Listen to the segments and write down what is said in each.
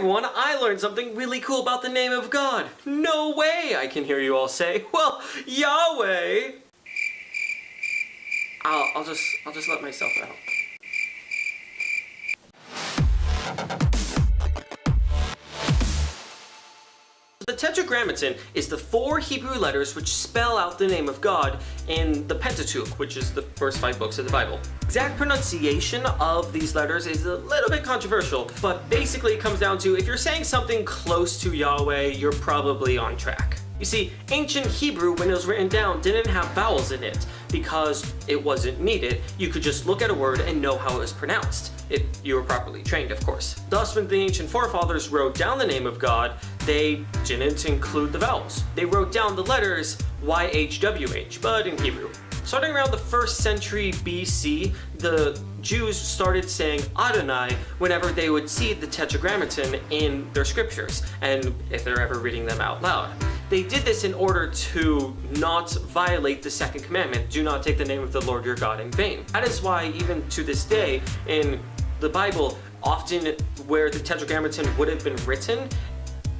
everyone, I learned something really cool about the name of God. No way, I can hear you all say. Well, Yahweh. I'll just let myself out. The Tetragrammaton is the 4 Hebrew letters which spell out the name of God in the Pentateuch, which is the first 5 books of the Bible. Exact pronunciation of these letters is a little bit controversial, but basically it comes down to if you're saying something close to Yahweh, you're probably on track. You see, ancient Hebrew, when it was written down, didn't have vowels in it because it wasn't needed. You could just look at a word and know how it was pronounced, if you were properly trained, of course. Thus, when the ancient forefathers wrote down the name of God, they didn't include the vowels. They wrote down the letters YHWH, but in Hebrew. Starting around the 1st century BC, the Jews started saying Adonai whenever they would see the Tetragrammaton in their scriptures, and if they're ever reading them out loud. They did this in order to not violate the 2nd commandment, do not take the name of the Lord your God in vain. That is why even to this day in the Bible, often where the Tetragrammaton would have been written,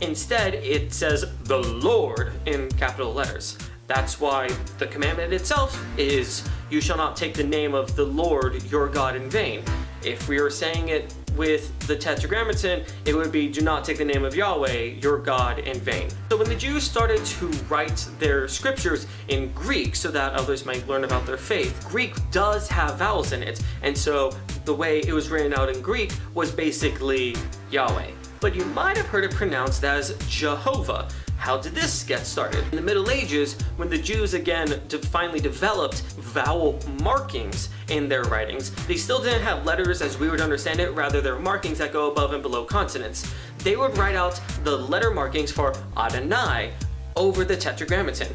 instead it says the Lord in capital letters. That's why the commandment itself is, you shall not take the name of the Lord your God in vain. If we were saying it with the Tetragrammaton, it would be, do not take the name of Yahweh your God in vain. So when the Jews started to write their scriptures in Greek so that others might learn about their faith, Greek does have vowels in it, and so the way it was written out in Greek was basically Yahweh. But you might have heard it pronounced as Jehovah. How did this get started? In the Middle Ages, when the Jews again finally developed vowel markings in their writings, they still didn't have letters as we would understand it, rather they're markings that go above and below consonants. They would write out the letter markings for Adonai over the Tetragrammaton.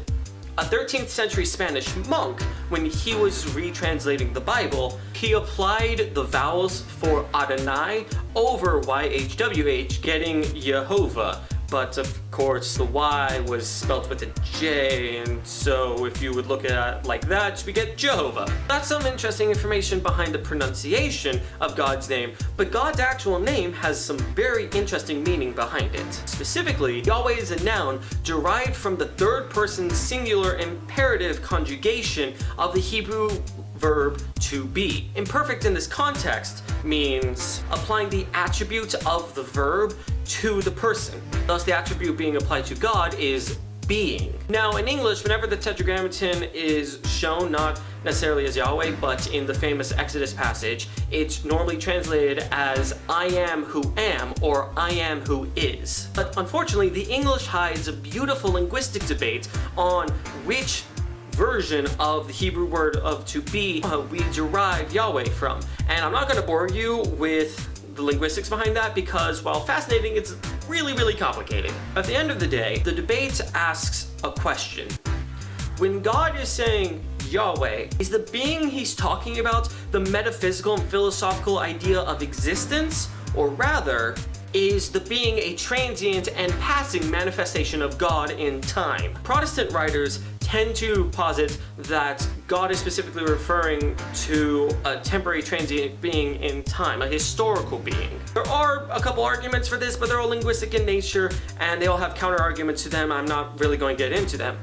A 13th century Spanish monk, when he was retranslating the Bible, he applied the vowels for Adonai over YHWH, getting Yehovah. But of course the Y was spelt with a J, and so if you would look at it like that, we get Jehovah. That's some interesting information behind the pronunciation of God's name, but God's actual name has some very interesting meaning behind it. Specifically, Yahweh is a noun derived from the 3rd person singular imperative conjugation of the Hebrew verb to be. Imperfect in this context means applying the attribute of the verb to the person. Thus, the attribute being applied to God is being. Now, in English, whenever the Tetragrammaton is shown, not necessarily as Yahweh, but in the famous Exodus passage, it's normally translated as I am who am, or I am who is. But unfortunately, the English hides a beautiful linguistic debate on which version of the Hebrew word of to be we derive Yahweh from. And I'm not going to bore you with the linguistics behind that because, while fascinating, it's really complicated. At the end of the day, the debate asks a question. When God is saying Yahweh, is the being he's talking about the metaphysical and philosophical idea of existence, or rather, is the being a transient and passing manifestation of God in time? Protestant writers tend to posit that God is specifically referring to a temporary transient being in time, a historical being. There are a couple arguments for this, but they're all linguistic in nature, and they all have counter arguments to them. I'm not really going to get into them.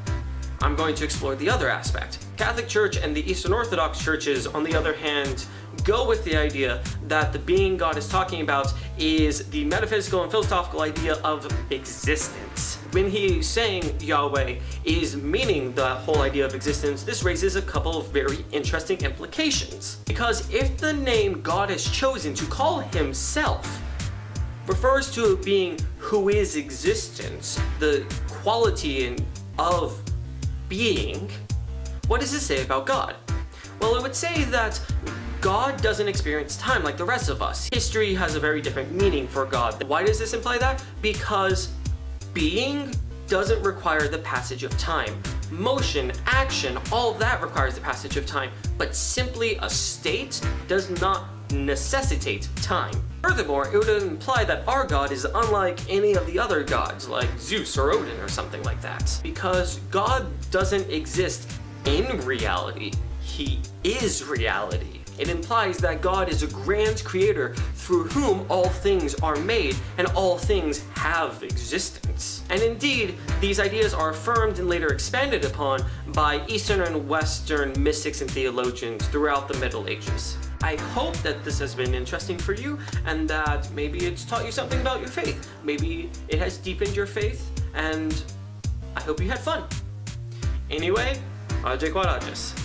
I'm going to explore the other aspect. Catholic Church and the Eastern Orthodox churches, on the other hand, go with the idea that the being God is talking about is the metaphysical and philosophical idea of existence. When he's saying Yahweh is meaning the whole idea of existence, this raises a couple of very interesting implications. Because if the name God has chosen to call himself refers to a being who is existence, the quality of being, what does it say about God? Well, it would say that God doesn't experience time like the rest of us. History has a very different meaning for God. Why does this imply that? Because being doesn't require the passage of time. Motion, action, all of that requires the passage of time, but simply a state does not necessitate time. Furthermore, it would imply that our God is unlike any of the other gods, like Zeus or Odin or something like that. Because God doesn't exist in reality, he is reality. It implies that God is a grand creator through whom all things are made and all things have existence. And indeed, these ideas are affirmed and later expanded upon by Eastern and Western mystics and theologians throughout the Middle Ages. I hope that this has been interesting for you and that maybe it's taught you something about your faith. Maybe it has deepened your faith, and I hope you had fun. Anyway, Ajay Kwarajas.